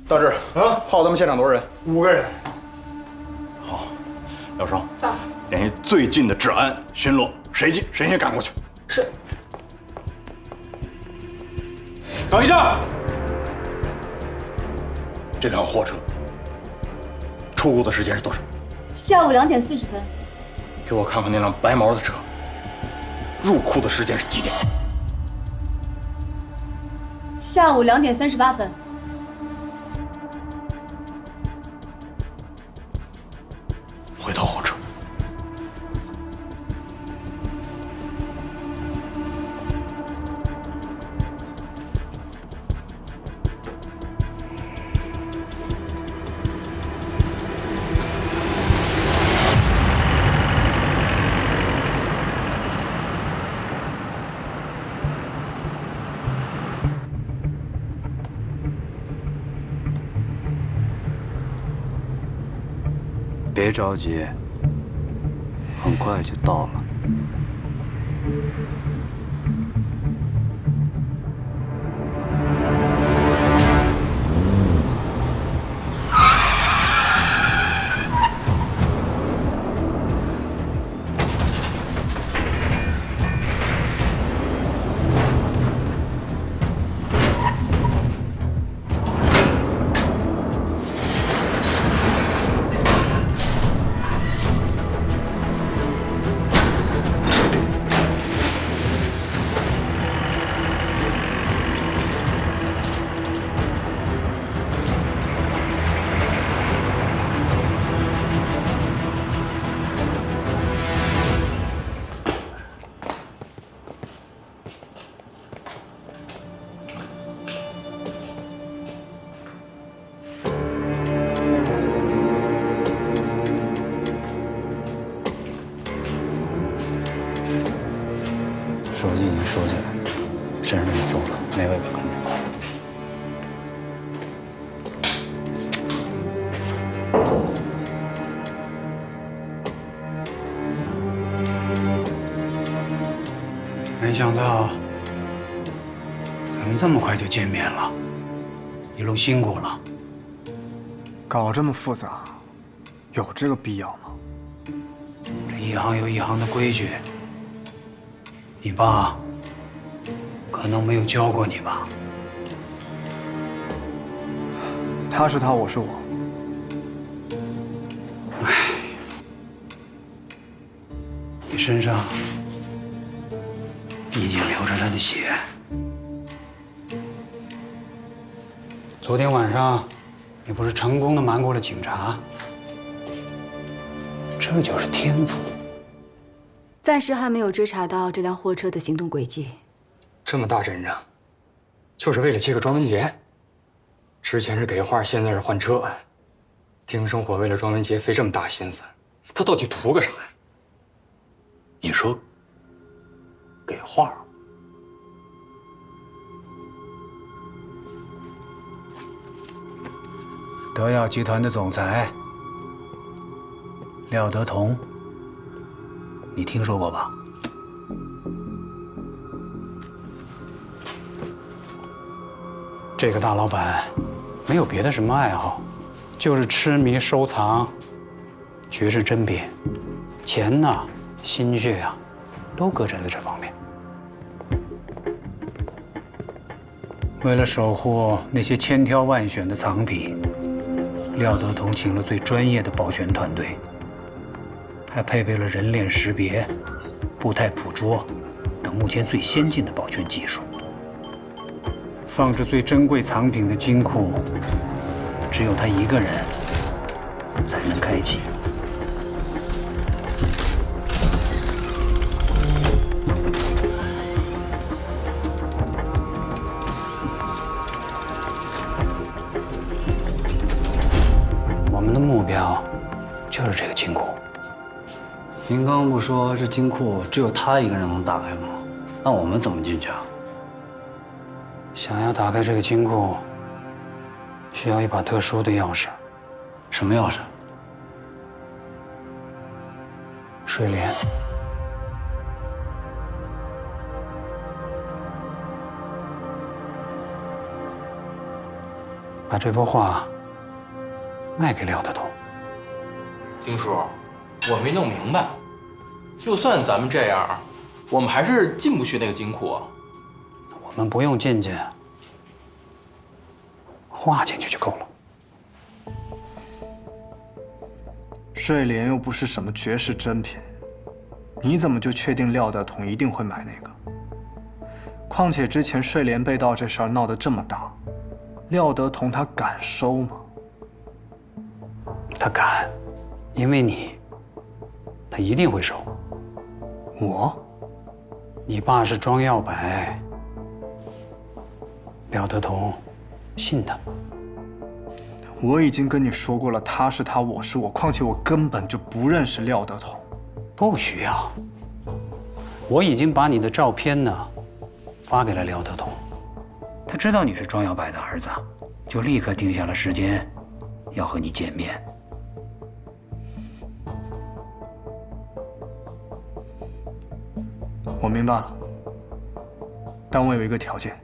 大志啊，耗咱们现场多少人？5个人。好，廖双，到。联系最近的治安巡逻，谁近谁先赶过去。是。等一下，这辆货车出库的时间是多少？下午2点40分。给我看看那辆白毛的车，入库的时间是几点？下午2点38分。回到后车。别着急，很快就到了。手机已经收起来，身上也搜了，没外表跟着。没想到咱们这么快就见面了，一路辛苦了。搞这么复杂，有这个必要吗？这一行有一行的规矩，你爸可能没有教过你吧？他是他，我是我。唉，你身上已经流着他的血。昨天晚上，你不是成功的瞒过了警察？这就是天赋。暂时还没有追查到这辆货车的行动轨迹。这么大阵仗，就是为了接个庄文杰？之前是给画，现在是换车。丁生火为了庄文杰费这么大心思，他到底图个啥呀？你说，给画？德耀集团的总裁廖德同，你听说过吧？这个大老板没有别的什么爱好，就是痴迷收藏绝世珍品，钱呐、心血呀，都搁在了这方面。为了守护那些千挑万选的藏品，廖德同请了最专业的保全团队，还配备了人脸识别、步态捕捉等目前最先进的保全技术。放置最珍贵藏品的金库，只有他一个人才能开启。我们的目标就是这个金库。您刚刚不说这金库只有他一个人能打开吗？那我们怎么进去啊？想要打开这个金库，需要一把特殊的钥匙。什么钥匙？睡莲。把这幅画卖给廖德同。丁叔，我没弄明白，就算咱们这样，我们还是进不去那个金库。我们不用进去，画进去就够了。睡莲又不是什么绝世珍品，你怎么就确定廖德同一定会买那个？况且之前睡莲被盗这事儿闹得这么大，廖德同他敢收吗？他敢，因为你，他一定会收。我？你爸是庄耀白，廖德同信他。我已经跟你说过了，他是他，我是我，况且我根本就不认识廖德同。不需要，我已经把你的照片呢发给了廖德同，他知道你是庄耀白的儿子，就立刻定下了时间，要和你见面。我明白了，但我有一个条件。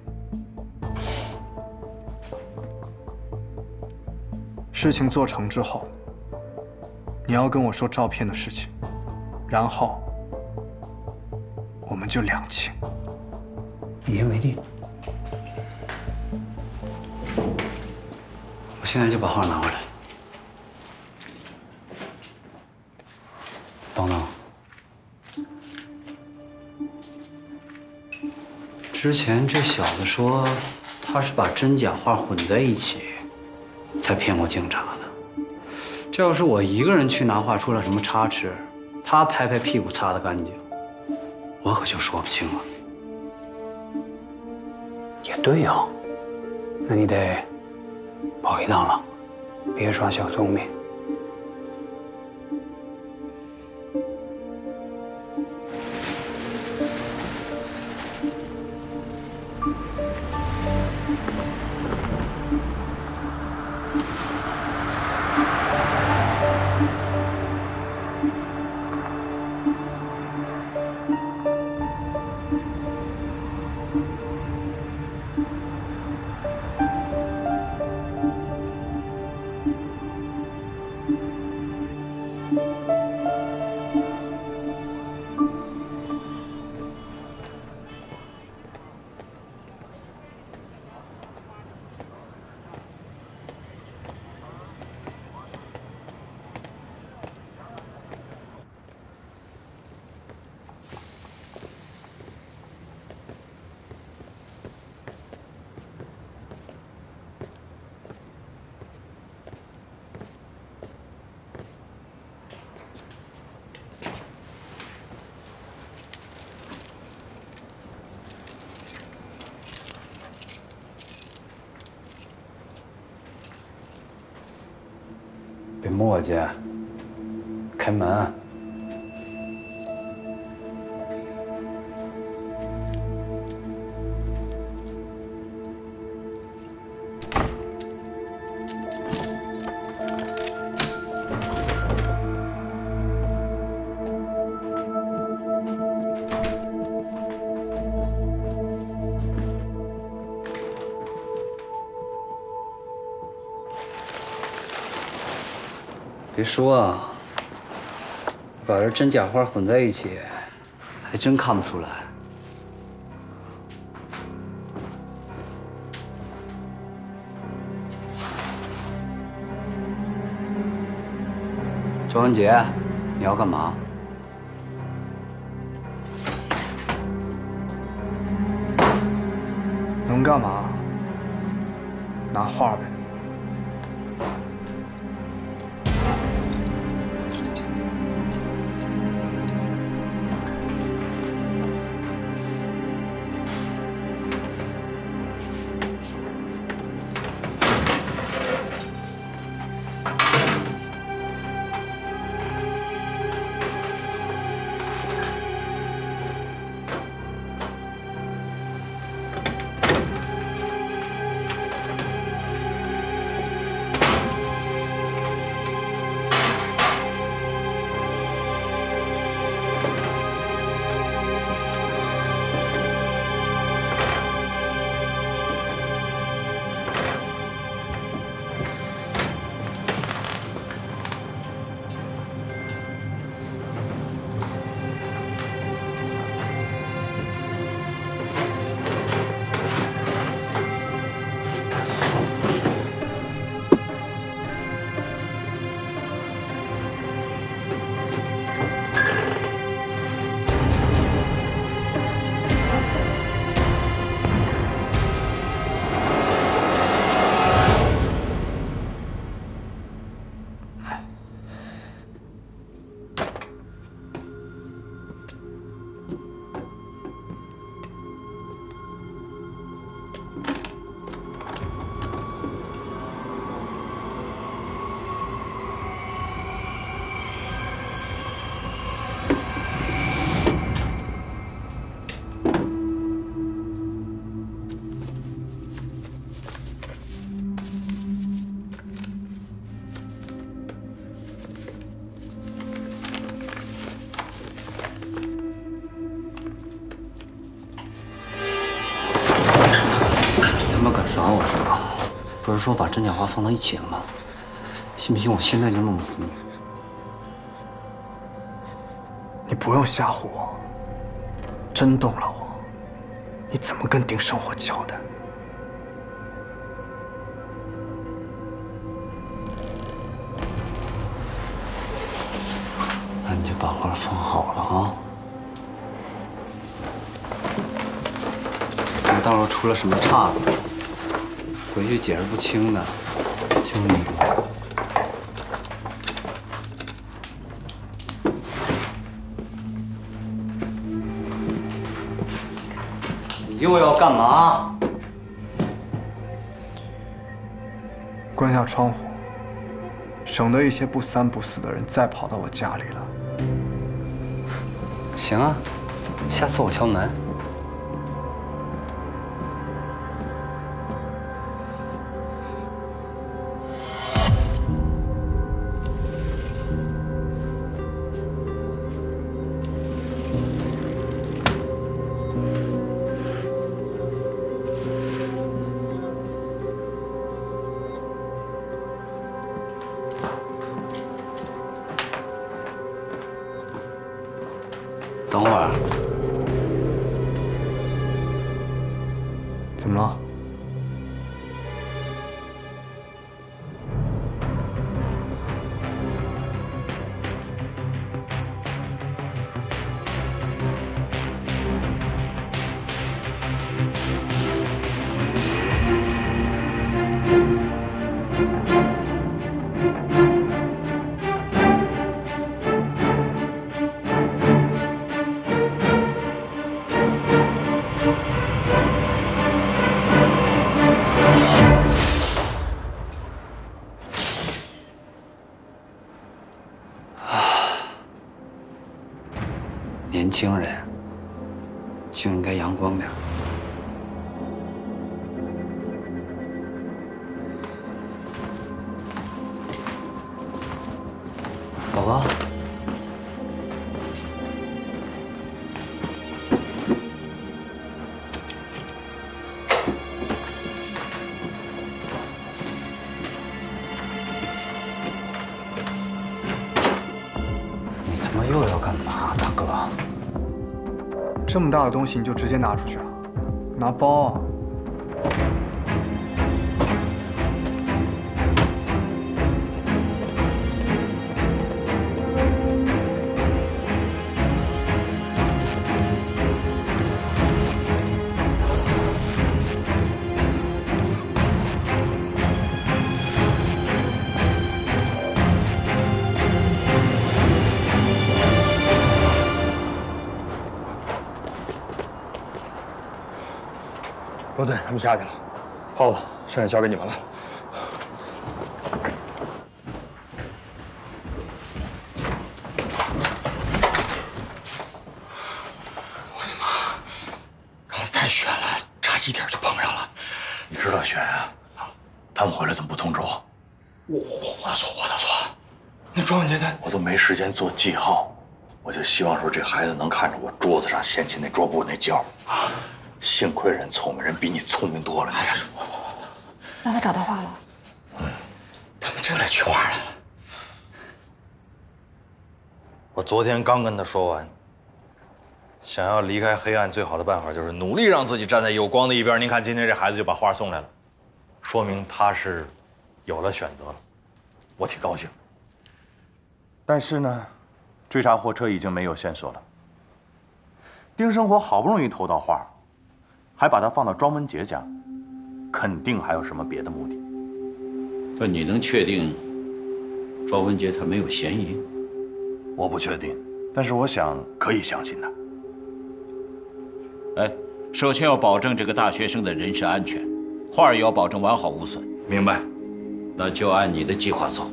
事情做成之后，你要跟我说照片的事情，然后我们就两清。一言为定。我现在就把画拿回来。等等，之前这小子说他是把真假画混在一起，才骗过警察的。这要是我一个人去拿画出了什么差池，他拍拍屁股擦得干净，我可就说不清了。也对呀，那你得跑一趟了，别耍小聪明。别磨叽，开门。别说啊，把这真假花混在一起，还真看不出来。周文杰，你要干嘛？能干嘛？拿画呗。不是说把真假话放到一起了吗？信不信我现在就弄死你？你不用吓唬我，真动了我，你怎么跟丁生活交代？那你就把花放好了啊！你到时候出了什么岔子，回去解释不清的，兄弟。你又要干嘛？关下窗户，省得一些不三不四的人再跑到我家里了。行啊，下次我敲门。等会儿，怎么了？年轻人就应该阳光点。走吧。你他妈又要干嘛，大哥？这么大的东西你就直接拿出去啊？拿包啊！罗队他们下去了，耗子剩下交给你们了。我的妈！刚才太悬了，差一点就碰上了。你知道悬啊？他们回来怎么不通知我？我的错。那庄文杰他……我都没时间做记号，我就希望说这孩子能看着我桌子上掀起那桌布那角啊。幸亏人聪明，人比你聪明多了。哎呀，那他找到画了。他们真来取画来了。我昨天刚跟他说完，想要离开黑暗，最好的办法就是努力让自己站在有光的一边。您看，今天这孩子就把画送来了，说明他是有了选择了，我挺高兴。但是呢，追查货车已经没有线索了。丁生活好不容易偷到画，还把它放到庄文杰家，肯定还有什么别的目的。那你能确定庄文杰他没有嫌疑？我不确定，但是我想可以相信他。哎，首先要保证这个大学生的人身安全，画儿也要保证完好无损。明白。那就按你的计划走。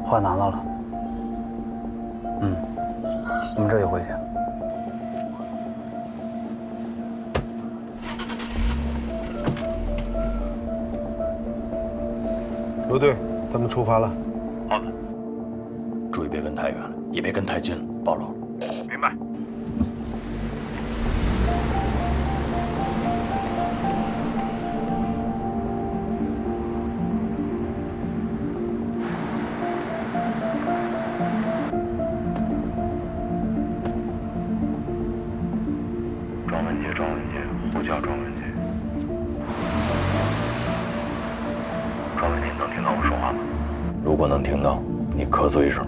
画拿到了。我们这就回去。刘队，咱们出发了。好的。注意别跟太远了，也别跟太近了，暴露了。明白。庄文杰，呼叫庄文杰。庄文杰，能听到我说话吗？如果能听到，你咳嗽一声。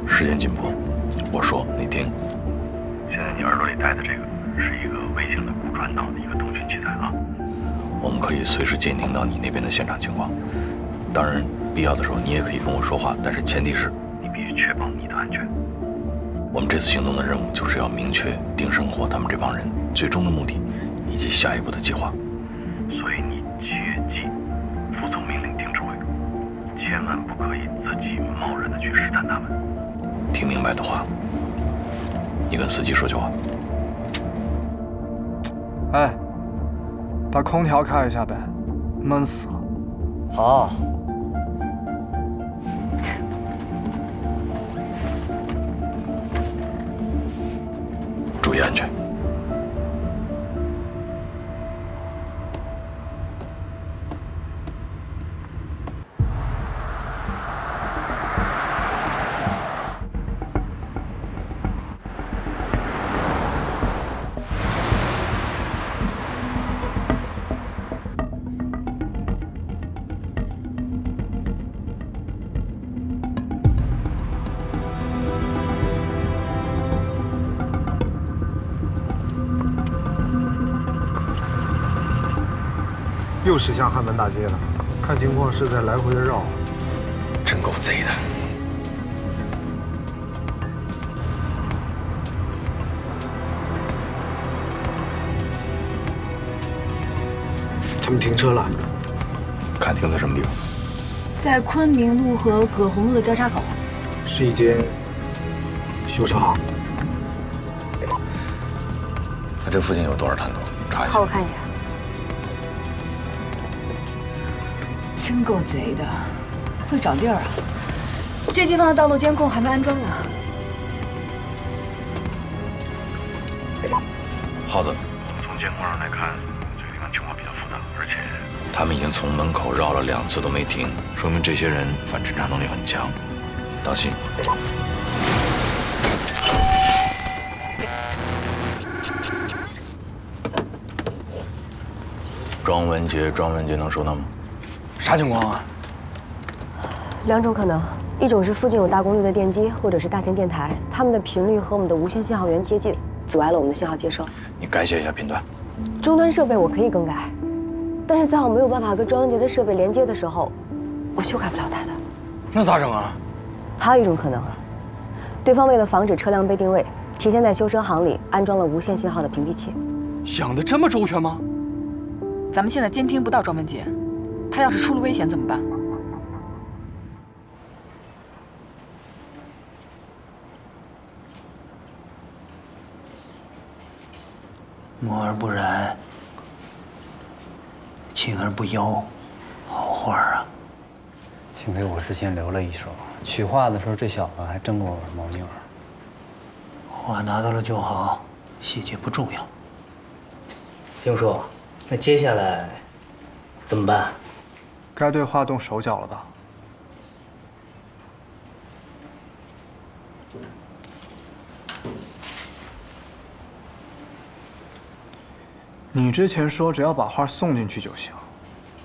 时间紧迫，我说你听。现在你耳朵里戴的这个是一个微型的骨传导的一个通讯器材啊。我们可以随时监听到你那边的现场情况。当然，必要的时候你也可以跟我说话，但是前提是你必须确保你的安全。我们这次行动的任务就是要明确丁生火他们这帮人最终的目的以及下一步的计划。所以你切记服从命令，丁指挥，千万不可以自己贸然的去试探他们。听明白的话，你跟司机说就好。哎，把空调开一下呗，闷死了。好。注意安全。又驶向汉门大街了，看情况是在来回的绕。真够贼的。他们停车了，看停在什么地方？在昆明路和葛洪路的交叉口。是一间修车行。他这附近有多少探头？查一下。好，我看一下。真够贼的，会找地儿啊！这地方的道路监控还没安装呢。耗子，从监控上来看，这个地方情况比较复杂，而且他们已经从门口绕了2次都没停，说明这些人反侦查能力很强。当心！庄文杰能收到吗？啥情况啊？2种可能，一种是附近有大功率的电机或者是大型电台，它们的频率和我们的无线信号源接近，阻碍了我们的信号接收。你改写一下频段。终端设备我可以更改，但是在我没有办法跟庄文杰的设备连接的时候，我修改不了它的。那咋整啊？还有一种可能，对方为了防止车辆被定位，提前在修车行里安装了无线信号的屏蔽器。想得这么周全吗？咱们现在监听不到庄文杰，他要是出了危险怎么办？默而不染，静而不忧，好画啊！幸亏我事先留了一手，取画的时候这小子还真给我玩猫腻儿。画拿到了就好，细节不重要。丁叔，那接下来怎么办？该对话动手脚了吧？你之前说只要把画送进去就行，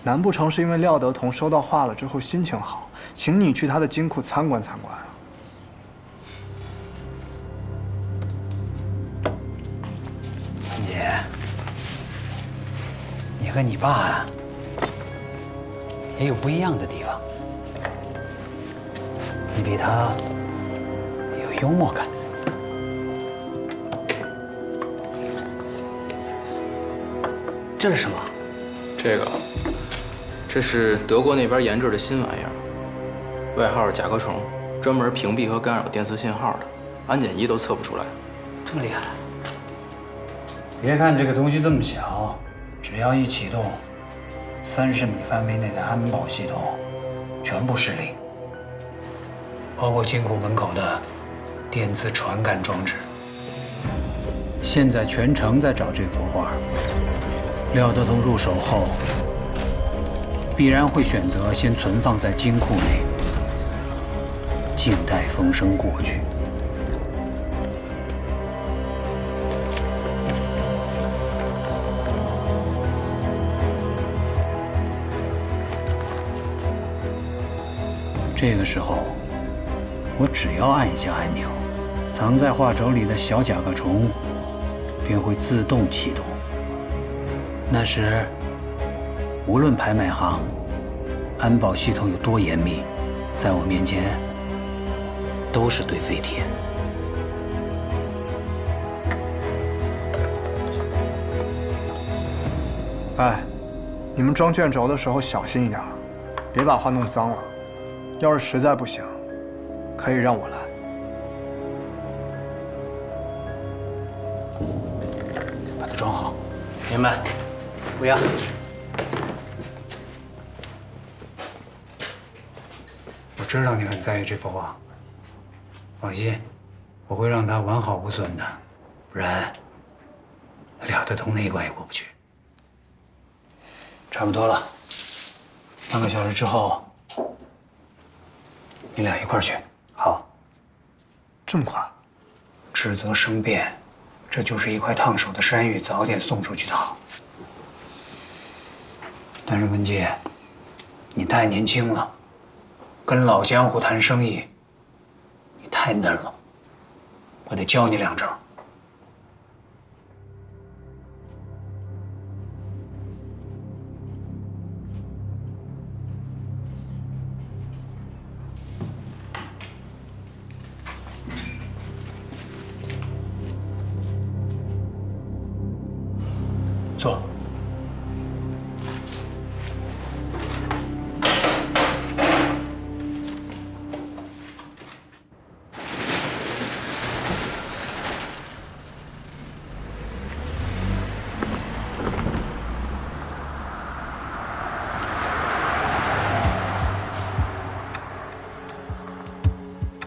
难不成是因为廖德同收到画了之后心情好，请你去他的金库参观参观啊？文杰，你和你爸啊，也有不一样的地方。你比他有幽默感。这是什么？这是德国那边研制的新玩意儿，外号是甲壳虫，专门屏蔽和干扰电磁信号的，安检仪都测不出来。这么厉害？别看这个东西这么小，只要一启动，30米范围内的安保系统全部失灵，包括金库门口的电磁传感装置。现在全城在找这幅画。廖德同入手后，必然会选择先存放在金库内，静待风声过去。这个时候，我只要按一下按钮，藏在画轴里的小甲壳虫便会自动启动。那时，无论拍卖行、安保系统有多严密，在我面前都是堆废铁。哎，你们装卷轴的时候小心一点，别把画弄脏了。要是实在不行，可以让我来。把它装好。明白。不要。我知道你很在意这幅画，放心，我会让它完好无损的，不然廖德同那一关也过不去。差不多了，半个小时之后，你俩一块儿去。好。这么快？迟则生变，这就是一块烫手的山芋，早点送出去的好。但是文杰，你太年轻了，跟老江湖谈生意，你太嫩了，我得教你2招。坐。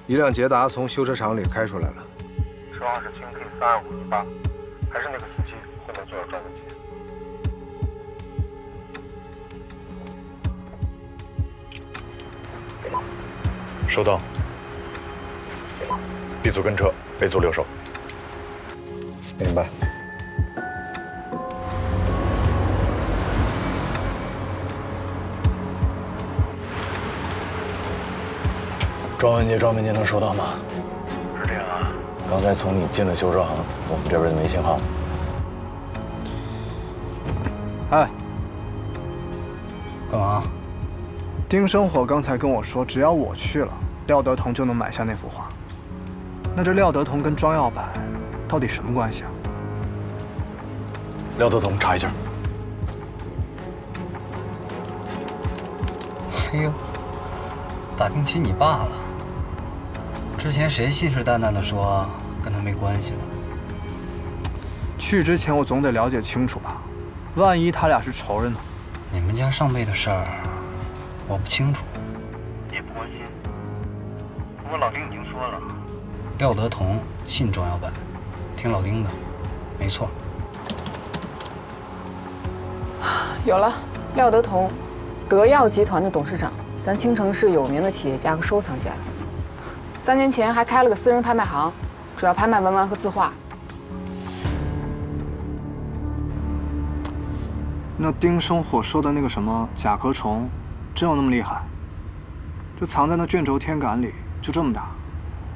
一辆捷达从修车厂里开出来了，车号是京 T32518，还是那个司机后面坐着庄文杰。收到。B 组跟车，A 组留守。明白。庄文杰能收到吗？是这样啊。刚才从你进了修车行，我们这边就没信号。哎，干嘛？丁生火刚才跟我说，只要我去了，廖德同就能买下那幅画。那这廖德同跟庄耀柏到底什么关系啊？廖德同，查一下。哎呦，打听起你爸了。之前谁信誓旦旦地说跟他没关系了？去之前我总得了解清楚吧，万一他俩是仇人呢？你们家上辈的事儿，我不清楚，也不关心。不过老丁已经说了，廖德同信庄耀柏，听老丁的，没错。有了，廖德同，德耀集团的董事长，咱青城市有名的企业家和收藏家。3年前还开了个私人拍卖行，主要拍卖文玩和字画。那丁生火说的那个什么甲壳虫，真有那么厉害？就藏在那卷轴天杆里，就这么大，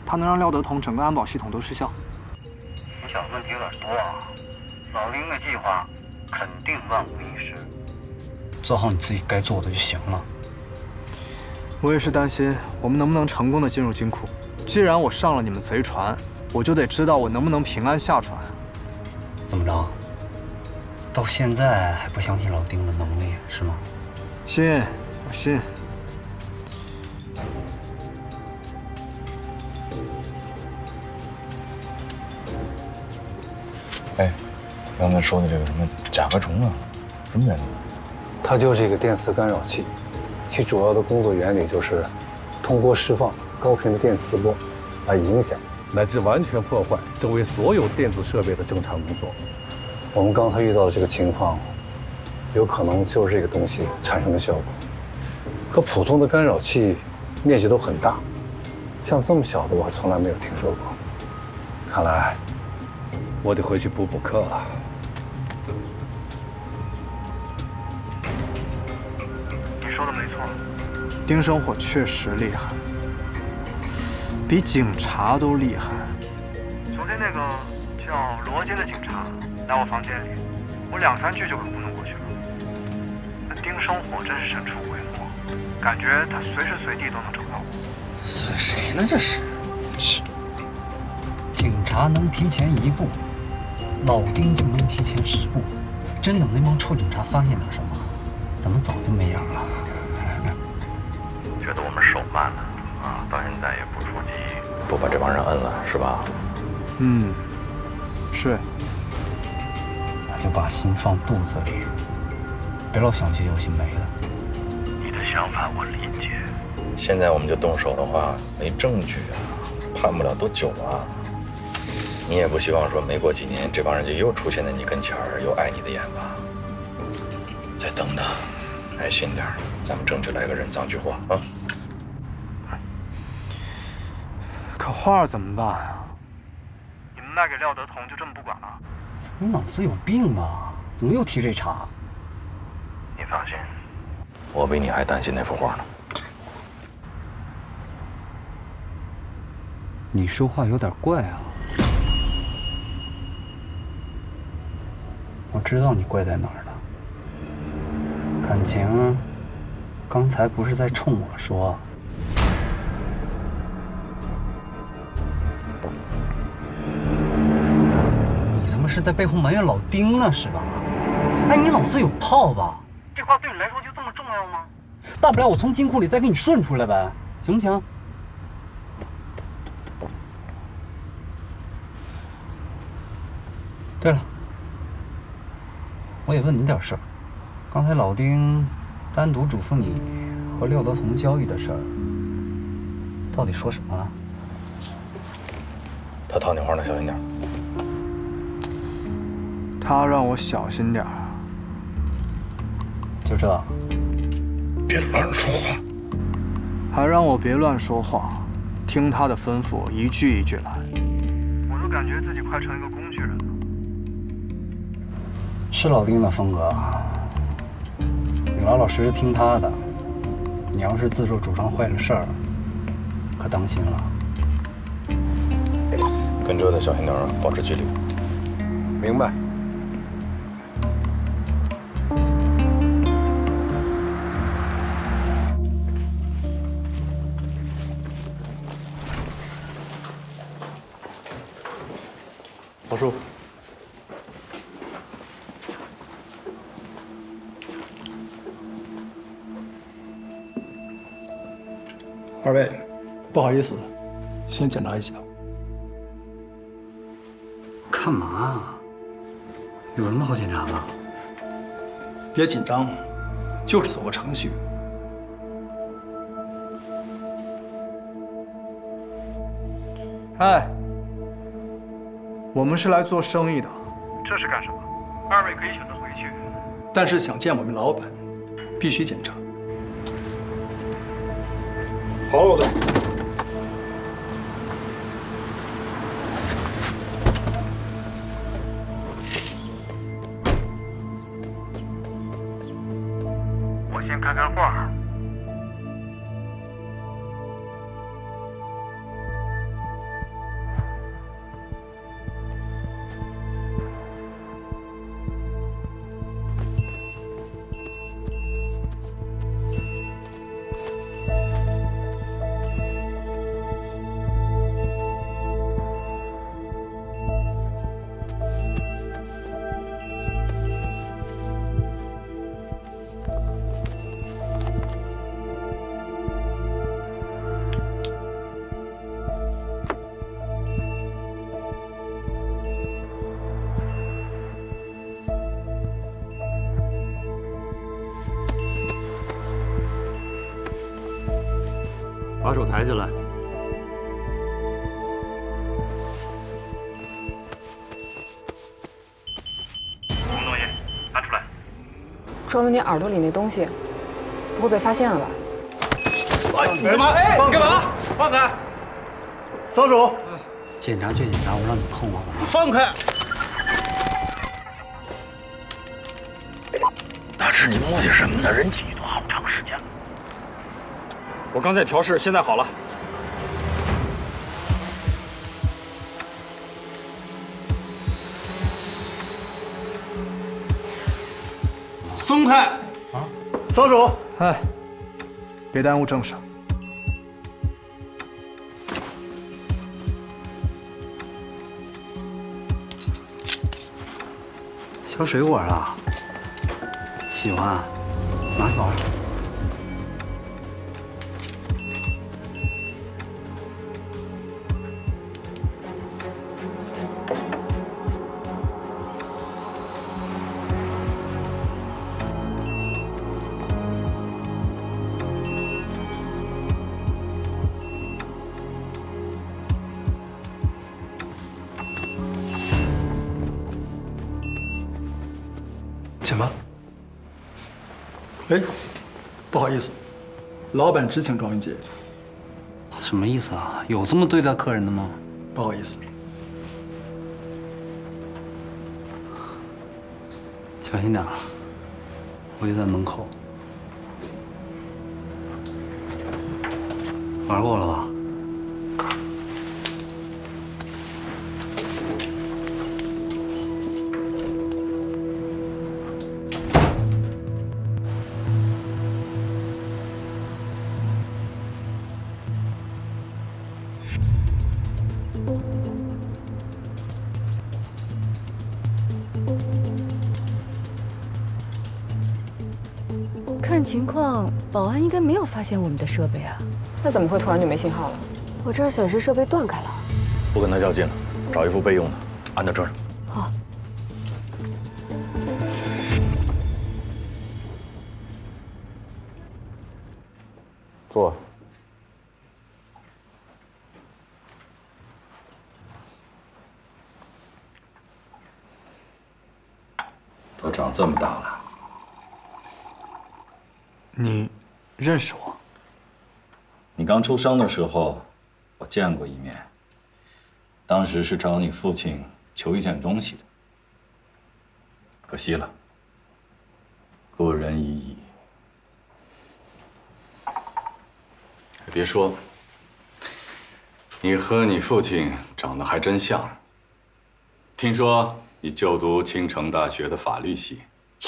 它能让廖德同整个安保系统都失效？你小子问题有点多啊！老丁的计划肯定万无一失。做好你自己该做的就行了。我也是担心我们能不能成功的进入金库。既然我上了你们贼船，我就得知道我能不能平安下船。怎么着？到现在还不相信老丁的能力是吗？信，我信。哎，刚才说的这个什么甲壳虫啊，什么原理？它就是一个电磁干扰器，其主要的工作原理就是通过释放高频的电磁波来影响乃至完全破坏周围所有电子设备的正常工作。我们刚才遇到的这个情况，有可能就是这个东西产生的效果。可普通的干扰器面积都很大，像这么小的我还从来没有听说过。看来我得回去补课了。你说的没错，丁生火确实厉害，比警察都厉害。昨天那个叫罗杰的警察来我房间里，我2、3句就可糊弄过去了。那丁生火真是神出鬼没，感觉他随时随地都能找到我。谁呢？这是？警察能提前1步，老丁就能提前10步。真等那帮臭警察发现点什么，咱们早就没影了。觉得我们手慢了啊，到现在也不出击，不把这帮人摁了，是吧？是。那就把心放肚子里，别老想些有心没的。你的想法我理解。现在我们就动手的话，没证据啊，判不了多久啊。你也不希望说没过几年，这帮人就又出现在你跟前儿，又碍你的眼吧？再等等，耐心点儿，咱们争取来个人赃俱获啊！可画怎么办啊？你们卖给廖德同就这么不管了？你脑子有病吧？怎么又提这茬？你放心，我比你还担心那幅画呢。你说话有点怪啊！我知道你怪在哪儿了。感情刚才不是在冲我说？你他妈是在背后埋怨老丁呢是吧？哎，你脑子有泡吧？这话对你来说就这么重要吗？大不了我从金库里再给你顺出来呗，行不行？对了，我也问你点事儿。刚才老丁单独嘱咐你和廖德同交易的事儿，到底说什么了？他套你话呢，小心点。他让我小心点儿。就这？别乱说话。还让我别乱说话，听他的吩咐，一句一句来。我都感觉自己快成一个工具人了。是老丁的风格，你老老实实听他的。你要是自作主张坏了事儿，可当心了。跟这的小心点啊，保持距离。明白。老叔。2位，不好意思，先检查一下。干嘛？有什么好检查的？别紧张，就是走个程序。哎，我们是来做生意的。这是干什么？2位可以选择回去，但是想见我们老板，必须检查。好，老大。我先看看画。把手抬起来。什么东西？拿出来。庄文杰耳朵里那东西，不会被发现了吧？干嘛？哎，干嘛？放开！松手！检查就检查，我让你碰我干嘛？放开！大志，你磨叽什么呢？人进去都好长时间了。我刚在调试，现在好了。松开！啊，松手！哎，别耽误正事。削水果啊？喜欢啊？拿去玩。请吧。哎，不好意思，老板只请庄文杰。什么意思啊？有这么对待客人的吗？不好意思。小心点啊，我就在门口。玩够了吧？看情况，保安应该没有发现我们的设备啊。那怎么会突然就没信号了？我这儿显示设备断开了。不跟他较劲了，找一副备用的，安到这儿。好。坐。都长这么大了。你认识我？你刚出生的时候，我见过一面。当时是找你父亲求一件东西的，可惜了，故人已矣。别说，你和你父亲长得还真像。听说你就读青城大学的法律系。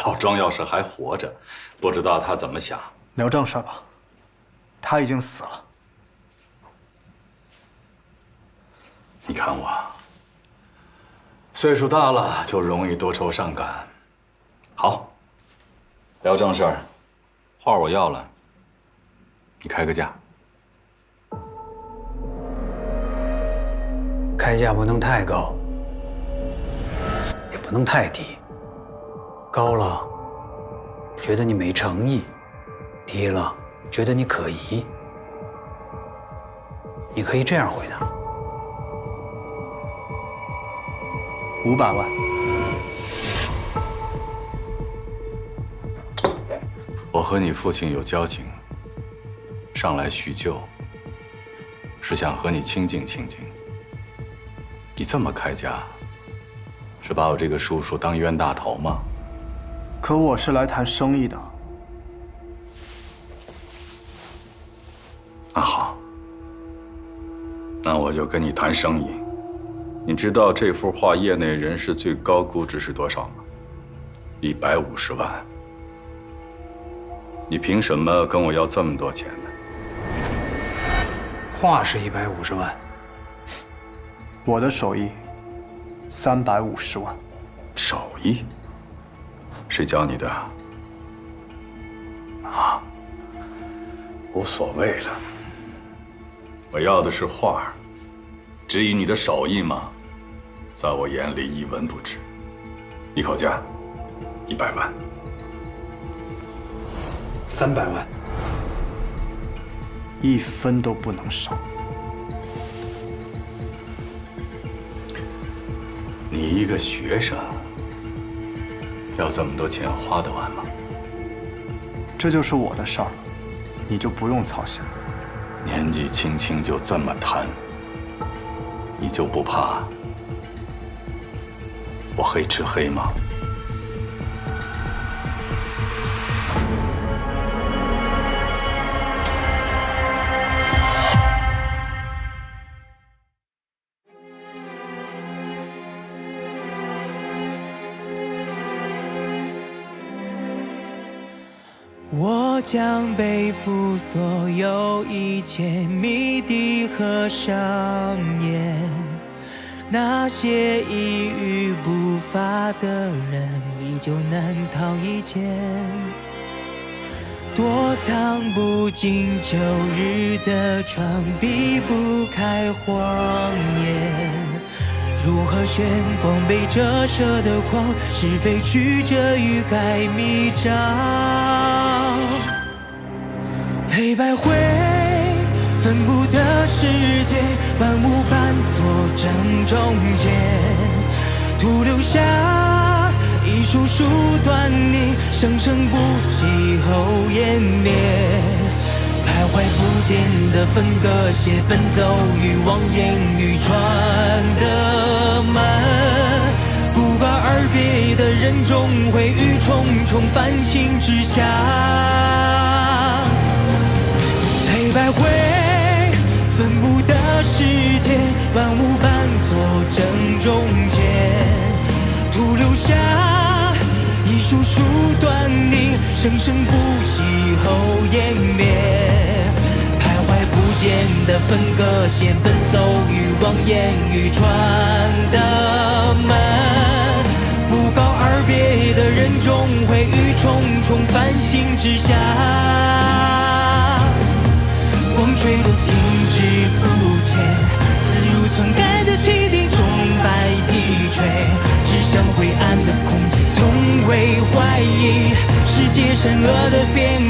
老庄要是还活着，不知道他怎么想。聊正事吧，他已经死了。你看我，岁数大了就容易多愁善感。好，聊正事儿，画我要了，你开个价。开价不能太高，也不能太低。高了，觉得你没诚意；低了，觉得你可疑。你可以这样回答：500万。我和你父亲有交情，上来叙旧，是想和你清静清静。你这么开价，是把我这个叔叔当冤大头吗？可我是来谈生意的。那好，那我就跟你谈生意。你知道这幅画业内人士最高估值是多少吗？150万。你凭什么跟我要这么多钱呢？画是150万，我的手艺350万。手艺？谁教你的？啊，无所谓了。我要的是画，至于你的手艺嘛，在我眼里一文不值。一口价，100万。300万，1分都不能少。你一个学生，要这么多钱花得完吗？这就是我的事儿，你就不用操心。年纪轻轻就这么贪，你就不怕我黑吃黑吗？我将背负所有一切谜底和上演，那些一语不发的人依旧难逃一劫，躲藏不进秋日的窗，避不开谎言。如何选光被折射的光，是非曲折欲盖弥彰。黑白灰分不得世界，万物伴作正中间，徒留下一束束端倪，生生不息后湮灭。徘徊不见的分割线，奔走于望眼欲穿的门，不告而别的人终会于重重繁星之下。黑白灰分不得世界，万物伴作正中间，徒留下一束束端倪，生生不息后湮灭。徘徊不见的分割线，奔走于望眼欲穿的门，不告而别的人终会于重重繁星之下。光坠落停滞不前，自如篡改的汽笛钟摆低垂，指向灰暗的空间，从未怀疑世界善恶的边